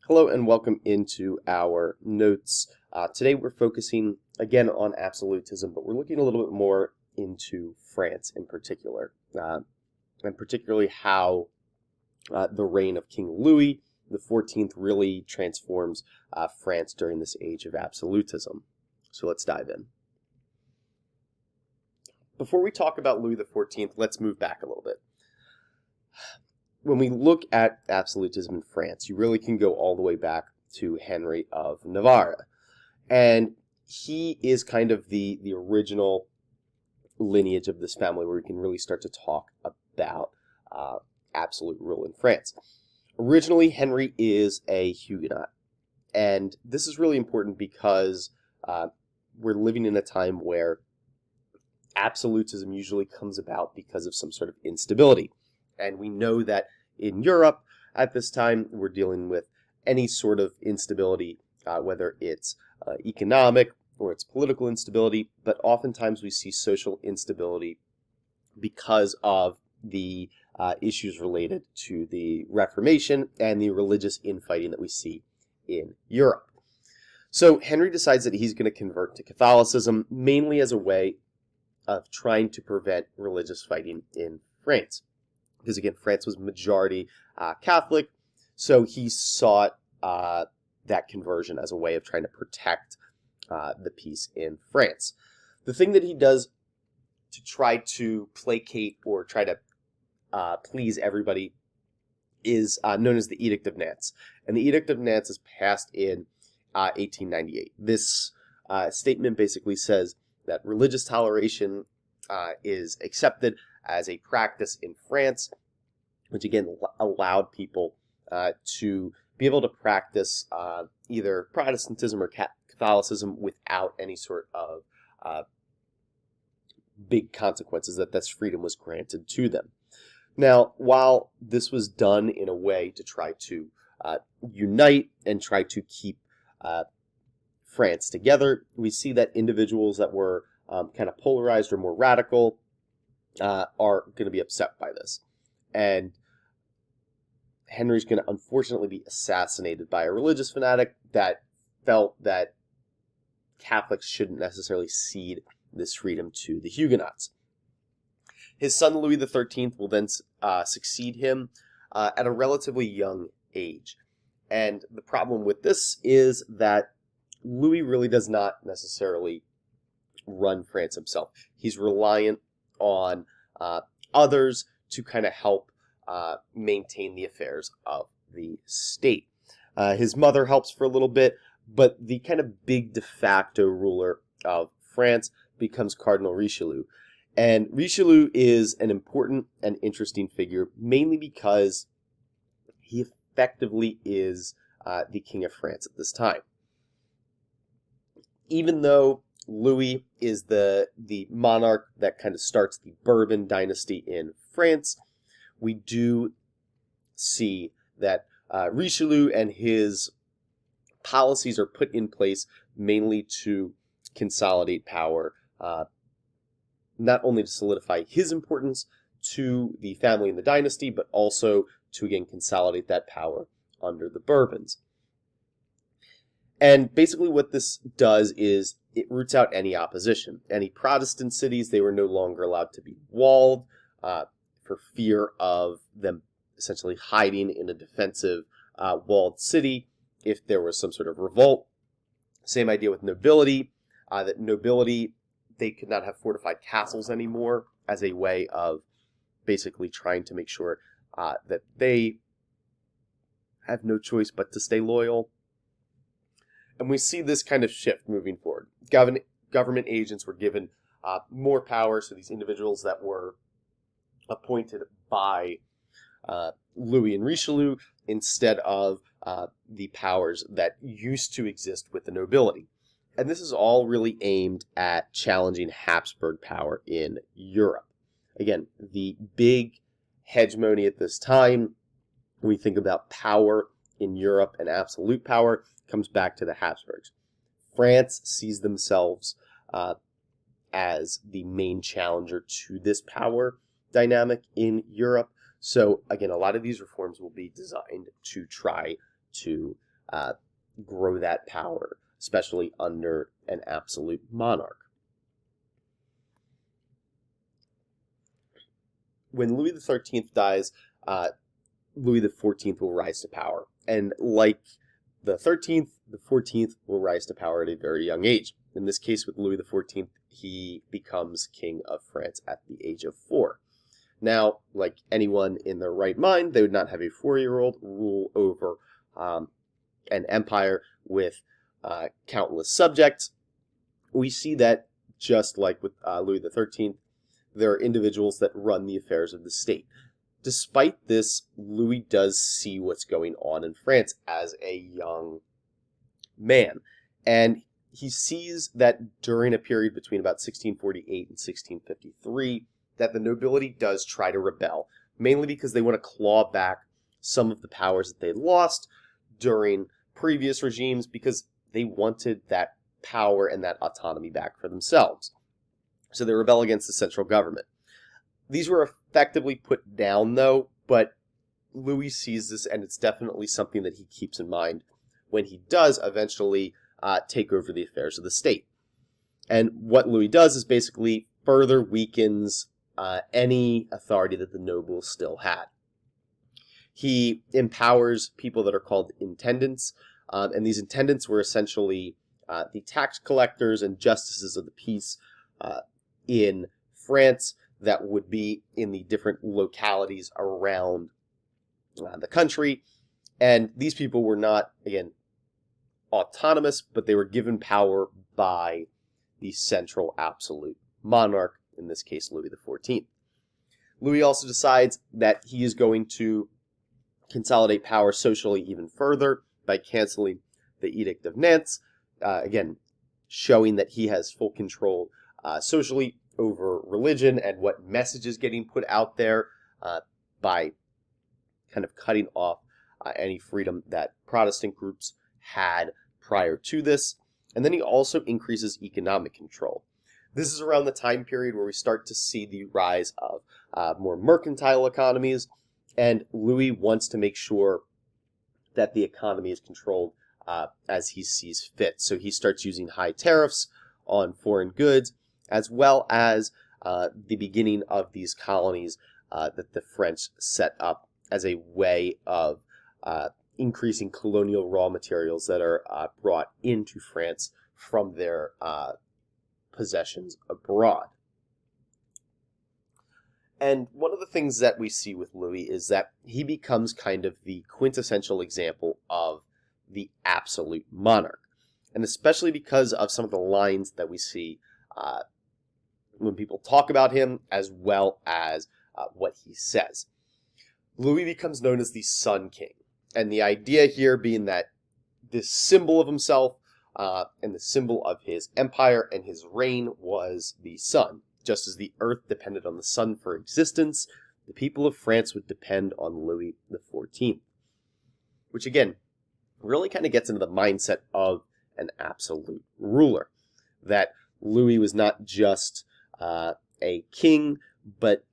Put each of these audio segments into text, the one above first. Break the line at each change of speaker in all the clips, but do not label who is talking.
Hello and welcome into our notes. Today we're focusing again on absolutism, but we're looking a little bit more into France in particular, and particularly how the reign of King Louis XIV really transforms France during this age of absolutism. So let's dive in. Before we talk about Louis XIV, let's move back a little bit. When we look at absolutism in France, you really can go all the way back to Henry of Navarre. And he is kind of the original lineage of this family where we can really start to talk about absolute rule in France. Originally, Henry is a Huguenot. And this is really important because we're living in a time where absolutism usually comes about because of some sort of instability. And we know that in Europe at this time, we're dealing with any sort of instability, whether it's economic or it's political instability, but oftentimes we see social instability because of the issues related to the Reformation and the religious infighting that we see in Europe. So Henry decides that he's going to convert to Catholicism, mainly as a way of trying to prevent religious fighting in France. Because again, France was majority Catholic, so he sought that conversion as a way of trying to protect the peace in France. The thing that he does to try to placate or try to please everybody is known as the Edict of Nantes. And the Edict of Nantes is passed in 1898. This statement basically says that religious toleration is accepted as a practice in France, which again allowed people to be able to practice either Protestantism or Catholicism without any sort of big consequences, that this freedom was granted to them. Now, while this was done in a way to try to unite and try to keep France together, we see that individuals that were kind of polarized or more radical are going to be upset by this. And Henry's going to unfortunately be assassinated by a religious fanatic that felt that Catholics shouldn't necessarily cede this freedom to the Huguenots. His son Louis XIII will then succeed him at a relatively young age. And the problem with this is that Louis really does not necessarily run France himself. He's reliant on others to kind of help maintain the affairs of the state. His mother helps for a little bit, but the kind of big de facto ruler of France becomes Cardinal Richelieu. And Richelieu is an important and interesting figure, mainly because he effectively is the King of France at this time. Even though Louis is the monarch that kind of starts the Bourbon dynasty in France, we do see that Richelieu and his policies are put in place mainly to consolidate power, not only to solidify his importance to the family and the dynasty, but also to, again, consolidate that power under the Bourbons. And basically what this does is it roots out any opposition. Any Protestant cities, they were no longer allowed to be walled for fear of them essentially hiding in a defensive walled city if there was some sort of revolt. Same idea with nobility, that nobility, they could not have fortified castles anymore as a way of basically trying to make sure that they have no choice but to stay loyal. And we see this kind of shift moving forward. Government agents were given more power, so these individuals that were appointed by Louis and Richelieu instead of the powers that used to exist with the nobility. And this is all really aimed at challenging Habsburg power in Europe. Again, the big hegemony at this time, when we think about power in Europe and absolute power, comes back to the Habsburgs. France sees themselves as the main challenger to this power dynamic in Europe. So again, a lot of these reforms will be designed to try to grow that power, especially under an absolute monarch. When Louis XIII dies, Louis XIV will rise to power. And like the 13th, the 14th will rise to power at a very young age. In this case, with Louis XIV, he becomes king of France at the age of 4. Now, like anyone in their right mind, they would not have a 4-year-old rule over an empire with countless subjects. We see that just like with Louis XIII, there are individuals that run the affairs of the state. Despite this, Louis does see what's going on in France as a young man. And he sees that during a period between about 1648 and 1653, that the nobility does try to rebel, mainly because they want to claw back some of the powers that they lost during previous regimes, because they wanted that power and that autonomy back for themselves. So they rebel against the central government. These were effectively put down, though, but Louis sees this, and it's definitely something that he keeps in mind when he does eventually take over the affairs of the state. And what Louis does is basically further weakens any authority that the nobles still had. He empowers people that are called intendants, and these intendants were essentially the tax collectors and justices of the peace in France that would be in the different localities around the country. And these people were not, again, autonomous, but they were given power by the central absolute monarch, in this case, Louis XIV. Louis also decides that he is going to consolidate power socially even further by canceling the Edict of Nantes, again, showing that he has full control socially over religion and what message is getting put out there by kind of cutting off any freedom that Protestant groups had prior to this. And then he also increases economic control. This is around the time period where we start to see the rise of more mercantile economies, and Louis wants to make sure that the economy is controlled as he sees fit. So he starts using high tariffs on foreign goods, as well as the beginning of these colonies that the French set up as a way of increasing colonial raw materials that are brought into France from their possessions abroad. And one of the things that we see with Louis is that he becomes kind of the quintessential example of the absolute monarch. And especially because of some of the lines that we see when people talk about him, as well as what he says. Louis becomes known as the Sun King. And the idea here being that this symbol of himself and the symbol of his empire and his reign was the sun. Just as the earth depended on the sun for existence, the people of France would depend on Louis XIV. Which again, really kind of gets into the mindset of an absolute ruler. That Louis was not just a king, but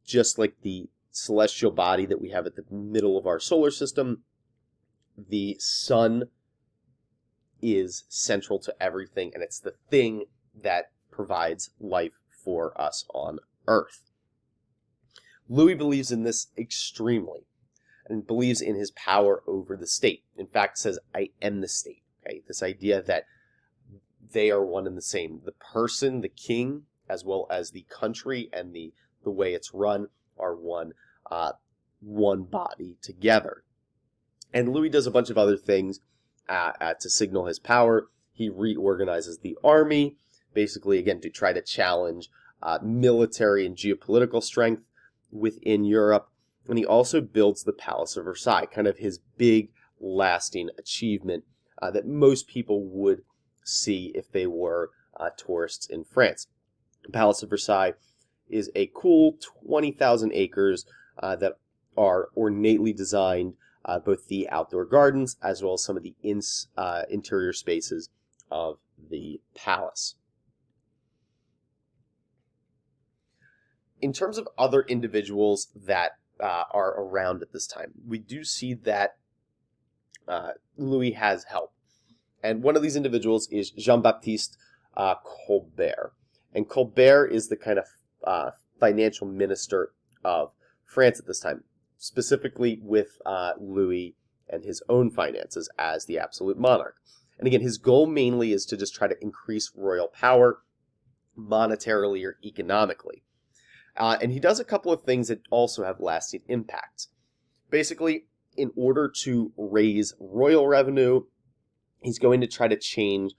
just like the celestial body that we have at the middle of our solar system, the sun is central to everything, and it's the thing that provides life for us on Earth. Louis believes in this extremely, and believes in his power over the state. In fact, says, I am the state. Okay? This idea that they are one and the same. The person, the king, as well as the country and the way it's run are one body together. And Louis does a bunch of other things to signal his power. He reorganizes the army, basically, again, to try to challenge military and geopolitical strength within Europe. And he also builds the Palace of Versailles, kind of his big, lasting achievement that most people would see if they were tourists in France. The Palace of Versailles is a cool 20,000 acres that are ornately designed, both the outdoor gardens as well as some of the interior spaces of the palace. In terms of other individuals that are around at this time, we do see that Louis has help. And one of these individuals is Jean-Baptiste Colbert. And Colbert is the kind of financial minister of France at this time, specifically with Louis and his own finances as the absolute monarch. And again, his goal mainly is to just try to increase royal power monetarily or economically. And he does a couple of things that also have lasting impacts. Basically, in order to raise royal revenue, he's going to try to change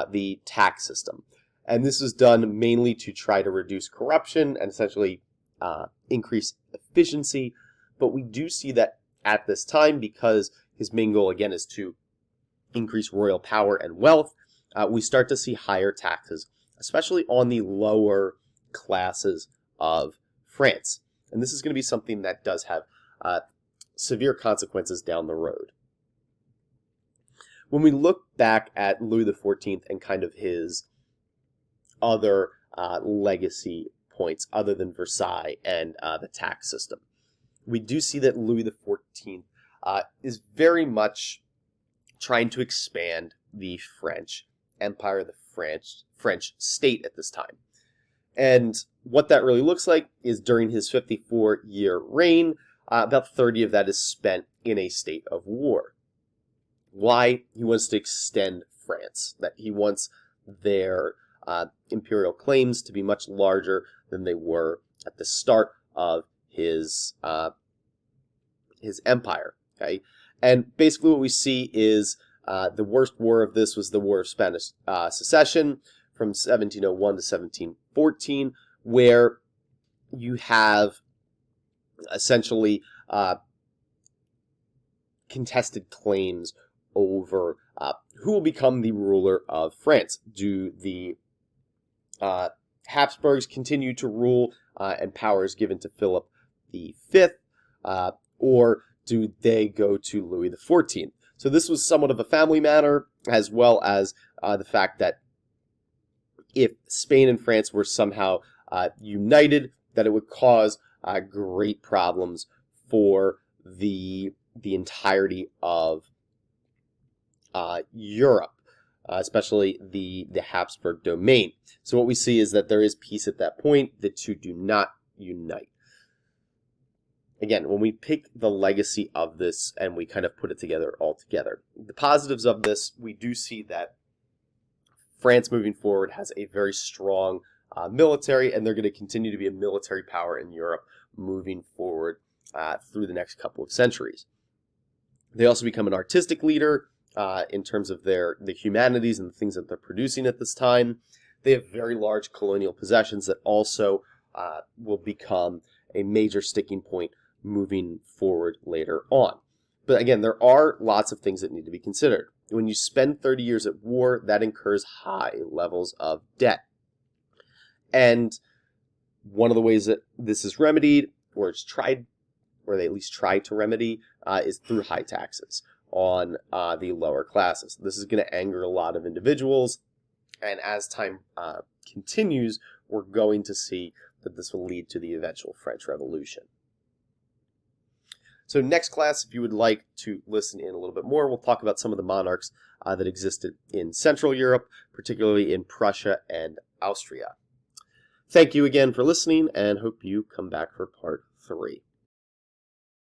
the tax system. And this is done mainly to try to reduce corruption and essentially increase efficiency. But we do see that at this time, because his main goal, again, is to increase royal power and wealth, we start to see higher taxes, especially on the lower classes of France. And this is going to be something that does have severe consequences down the road. When we look back at Louis XIV and kind of his other legacy points other than Versailles and the tax system, we do see that Louis XIV is very much trying to expand the French Empire, the French state at this time. And what that really looks like is during his 54-year reign, about 30 of that is spent in a state of war. Why? He wants to extend France, that he wants their imperial claims to be much larger than they were at the start of his empire. Okay, and basically what we see is the worst war of this was the War of Spanish Succession from 1701 to 1714, where you have essentially contested claims over who will become the ruler of France. Do the Habsburgs continue to rule and power is given to Philip V, or do they go to Louis XIV? So this was somewhat of a family matter, as well as the fact that if Spain and France were somehow united, that it would cause great problems for the entirety of Europe, especially the Habsburg domain. So what we see is that there is peace at that point. The two do not unite. Again, when we pick the legacy of this and we kind of put it together all together, the positives of this, we do see that France moving forward has a very strong military, and they're going to continue to be a military power in Europe moving forward through the next couple of centuries. They also become an artistic leader in terms of the humanities and the things that they're producing at this time. They have very large colonial possessions that also will become a major sticking point moving forward later on. But again, there are lots of things that need to be considered. When you spend 30 years at war, that incurs high levels of debt. And one of the ways that this is remedied, or it's tried, or they at least try to remedy, is through high taxes on the lower classes. This is going to anger a lot of individuals, and as time continues, we're going to see that this will lead to the eventual French Revolution. So next class, if you would like to listen in a little bit more, we'll talk about some of the monarchs that existed in Central Europe, particularly in Prussia and Austria. Thank you again for listening, and hope you come back for part 3.